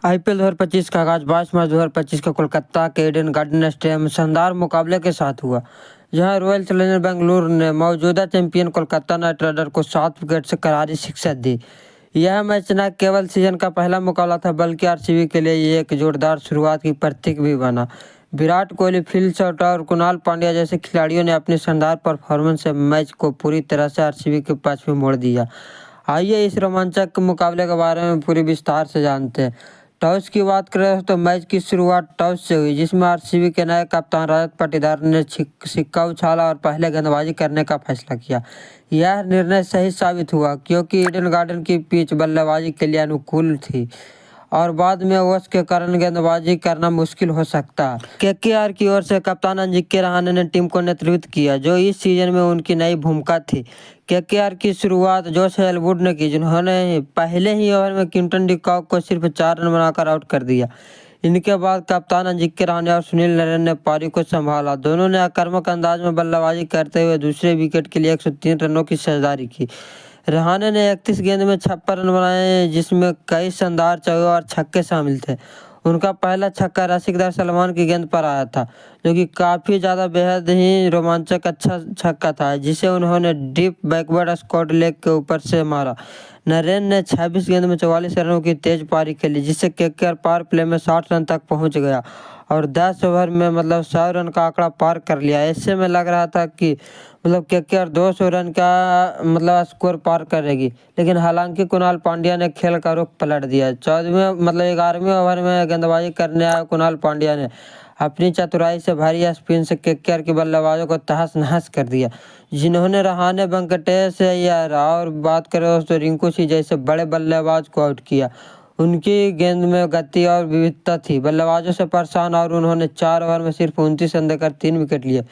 IPL 2025 का आगाज 22 मार्च 2025 का कोलकाता के ईडन गार्डन स्टेडियम में शानदार मुकाबले के साथ हुआ, जहां रॉयल चैलेंजर बेंगलुरु ने मौजूदा चैंपियन कोलकाता नाइट राइडर को 7 विकेट से करारी शिकस्त दी। यह मैच न केवल सीजन का पहला मुकाबला था, बल्कि आरसीबी के लिए ये एक जोरदार शुरुआत की प्रतीक भी बना। विराट कोहली, फिल शॉट और कुणाल पांड्या जैसे खिलाड़ियों ने अपनी शानदार परफॉर्मेंस से मैच को पूरी तरह से आरसीबी के पक्ष में मोड़ दिया। आइए इस रोमांचक मुकाबले के बारे में पूरी विस्तार से जानते हैं। टॉस की बात करें तो मैच की शुरुआत टॉस से हुई, जिसमें आरसीबी के नए कप्तान रजत पाटीदार ने सिक्का उछाला और पहले गेंदबाजी करने का फैसला किया। यह निर्णय सही साबित हुआ, क्योंकि ईडन गार्डन की पिच बल्लेबाजी के लिए अनुकूल थी और बाद में ओवर्स के कारण गेंदबाजी करना मुश्किल हो सकता है। केकेआर की ओर से कप्तान अजिंक्य रहाणे ने टीम को नेतृत्व किया, जो इस सीजन में उनकी नई भूमिका थी। केकेआर की शुरुआत जोश हेजलवुड ने की, जिन्होंने पहले ही ओवर में क्विंटन डी कॉक को सिर्फ 4 रन बनाकर आउट कर दिया। इनके बाद कप्तान अजिंक्य रहाणे और सुनील नारायण ने पारी को संभाला। दोनों ने आक्रामक अंदाज में बल्लेबाजी करते हुए दूसरे विकेट के लिए 103 रनों की साझेदारी की। रहाणे ने 31 गेंद में 56 रन बनाए, जिसमें कई शानदार चौके और छक्के शामिल थे। उनका पहला छक्का रशीकदार सलमान की गेंद पर आया था, जो कि काफ़ी ज़्यादा बेहद ही रोमांचक अच्छा छक्का था, जिसे उन्होंने डीप बैकवर्ड स्क्वायर लेग के ऊपर से मारा। नरेन ने 26 गेंद में 44 रनों की तेज पारी खेली, जिससे केकेआर पावर प्ले में 60 रन तक पहुंच गया और 10 ओवर में 100 रन का आंकड़ा पार कर लिया। ऐसे में लग रहा था कि केकेआर 200 रन का स्कोर पार करेगी, लेकिन हालांकि कुणाल पांड्या ने खेल का रुख पलट दिया। 11वें ओवर में गेंदबाजी करने आए कुणाल पांड्या ने अपनी चतुराई से भारी स्पिन से केकेआर के बल्लेबाजों को तहस नहस कर दिया, जिन्होंने रहाणे, वेंकटेश अय्यर और बात करें दोस्तों रिंकू सिंह जैसे बड़े बल्लेबाज को आउट किया। उनकी गेंद में गति और विविधता थी। बल्लेबाजों से परेशान और उन्होंने 4 ओवर में सिर्फ 29 रन देकर 3 विकेट लिए।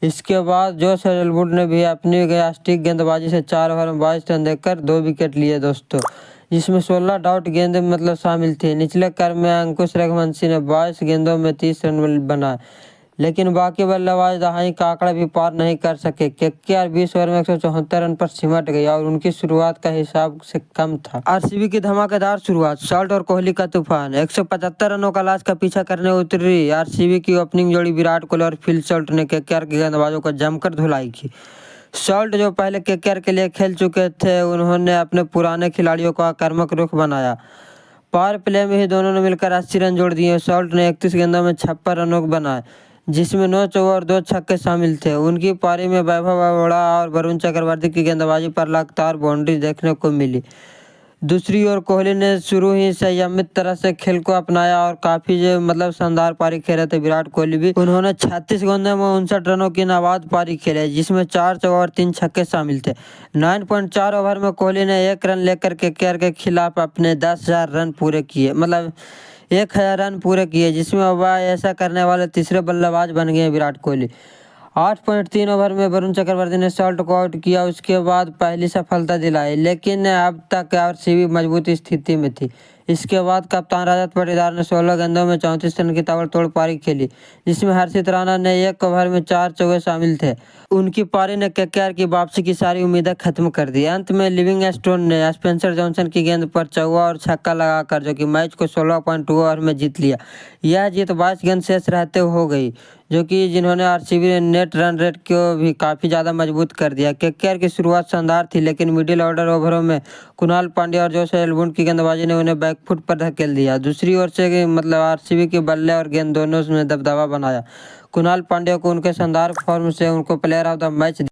इसके बाद जोश हेजलवुड ने भी अपनी गयास्टिक गेंदबाजी से 4 ओवर में 22 रन देकर 2 विकेट लिए दोस्तों, जिसमें 16 डॉट गेंदें शामिल थी। निचले क्रम में अंकुश रघुवंशी ने 22 गेंदों में 30 रन बनाए, लेकिन बाकी बल्लेबाज दहाई का आंकड़ा भी पार नहीं कर सके। केकेआर 20 ओवर में 174 रन पर सिमट गई और उनकी शुरुआत का हिसाब से कम था। आरसीबी की धमाकेदार शुरुआत, सॉल्ट और कोहली का तूफान। 175 रनों का लास्ट का पीछा करने उतरी आरसीबी की ओपनिंग जोड़ी विराट कोहली और फिल सॉल्ट ने केकेआर के गेंदबाजों को जमकर धुलाई की। सॉल्ट, जो पहले केकेआर के लिए खेल चुके थे, उन्होंने अपने पुराने खिलाड़ियों का आक्रामक रुख बनाया। पावर प्ले में ही दोनों ने मिलकर 80 रन जोड़ दिए। सॉल्ट ने 31 गेंदों में 56 रनों बनाए, जिसमें 9 चौके और 2 छक्के शामिल थे। उनकी पारी में वैभव अरोड़ा और वरुण चक्रवर्ती की गेंदबाजी पर लगातार बाउंड्री देखने को मिली। दूसरी ओर कोहली ने शुरू ही संयमित तरह से खेल को अपनाया और काफ़ी शानदार पारी खेले थे। विराट कोहली भी, उन्होंने 36 गेंदों में 59 रनों की नाबाद पारी खेले, जिसमें 4 चौके और 3 छक्के शामिल थे। 9.4 ओवर में कोहली ने 1 रन लेकर केकेआर के खिलाफ अपने 10,000 रन पूरे किए, 1000 रन पूरे किए, जिसमें वह ऐसा करने वाले तीसरे बल्लेबाज बन गए। विराट कोहली 8.3 ओवर में वरुण चक्रवर्ती ने सॉल्ट को आउट किया, उसके बाद पहली सफलता दिलाई, लेकिन अब तक आरसीबी मजबूत स्थिति में थी। इसके बाद कप्तान रजत पाटीदार ने 16 गेंदों में 34 रन की ताबड़तोड़ पारी खेली, जिसमें हर्षित राणा ने 1 ओवर में 4 चौके शामिल थे। उनकी पारी ने केकेआर की वापसी की सारी उम्मीदें खत्म कर दी। अंत में लिविंगस्टोन ने स्पेंसर जॉनसन की गेंद पर चौका और छक्का लगाकर जो कि मैच को 16.2 ओवर में जीत लिया। यह जीत 22 गेंद शेष रहते हो गई, जिन्होंने आरसीबी ने नेट रन रेट को भी काफ़ी ज़्यादा मजबूत कर दिया। केकेआर की शुरुआत शानदार थी, लेकिन मिडिल ऑर्डर ओवरों में कुणाल पांड्या और जोश हेजलवुड की गेंदबाजी ने उन्हें बैकफुट पर धकेल दिया। दूसरी ओर से आरसीबी के बल्ले और गेंद दोनों में दबदबा बनाया। कुणाल पांड्या को उनके शानदार फॉर्म से उनको प्लेयर ऑफ द मैच